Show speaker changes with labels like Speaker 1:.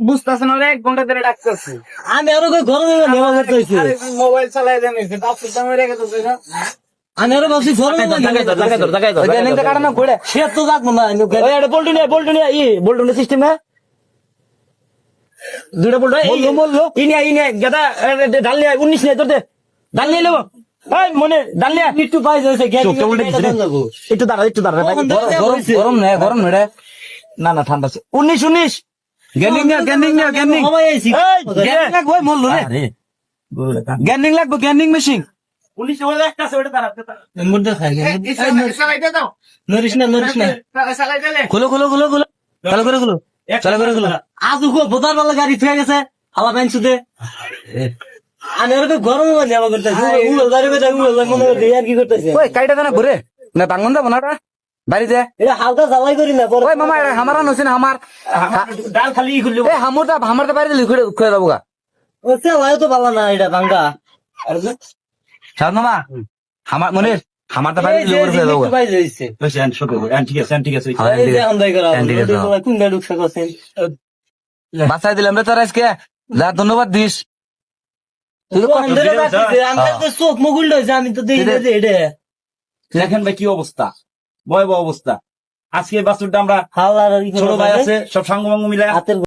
Speaker 1: বুঝতেছে না, 1 ঘন্টা ধরে ডাকতেছি।
Speaker 2: আমি আরো গরমে নেওয়া করতে হয়েছে।
Speaker 1: মোবাইল চালাই জানিস, তারপর দামে রেখে দিচ্ছে।
Speaker 2: আমি আরো ভাবছি গরমে
Speaker 1: কাটা না ঘুরে
Speaker 2: সে তো যাবো না।
Speaker 1: বল্টু নিয়ে সিস্টেম না দুটা বল্টু
Speaker 2: বললো
Speaker 1: ইনিয়া গেদা ডাল নিয়ে 19 নিয়ে তোর ডাল নিয়ে নেবো মনে ডাল নিয়ে
Speaker 2: একটু পাই যাচ্ছে
Speaker 1: একটু দাঁড়া গরম নয় রে না ঠান্ডা আছে 19 গ্যানিং লাগবে মরলো রে গ্যানিং লাগবে গ্যানিং মেশিন 19 একটা আছে ওটা দাঁড়া
Speaker 2: নরিস না খুলো আজ বোতার বেলা গাড়ি থুয়ে গেছে হাওয়া পাইন শুধু আমি আর গরম নেওয়া করতেছি মনে করতে আর কি করতেছে
Speaker 1: ওই কাইটা না ঘুরে না বাঙ্গন যাবো না বাড়ি যায়
Speaker 2: এটা হালকা জ্বালাই করি না
Speaker 1: ওই মামা হামারা নছে না আমার
Speaker 2: ডাল খালি খুললে
Speaker 1: হামারটা বাড়ি দিলে খুলে যাবো গা
Speaker 2: ও চালাই তো ভালো না এটা ভাঙ্গা
Speaker 1: সাদ মামা আমার মনে হামারটা বাড়ি দিলে খুলে যাবো
Speaker 2: পাই যাইছে
Speaker 3: ঠিক আছে
Speaker 2: এই যে আমদাই করা কোন গাড়ি করছেন
Speaker 1: বাসায় দিলাম রে তোর আজকে যা ধন্যবাদ দিস
Speaker 2: তুই কম ধরে রাখছিস আমি তো চোখ মুগুল হইছে আমি তো দেখি যে এটা
Speaker 3: দেখেন ভাই কি অবস্থা, ভয়াবহ অবস্থা। আজকে বাছুরটা আমরা
Speaker 2: হাওয়ার
Speaker 3: ছোট ভাই আছে সব সাঙ্গ মিলে
Speaker 2: হাতের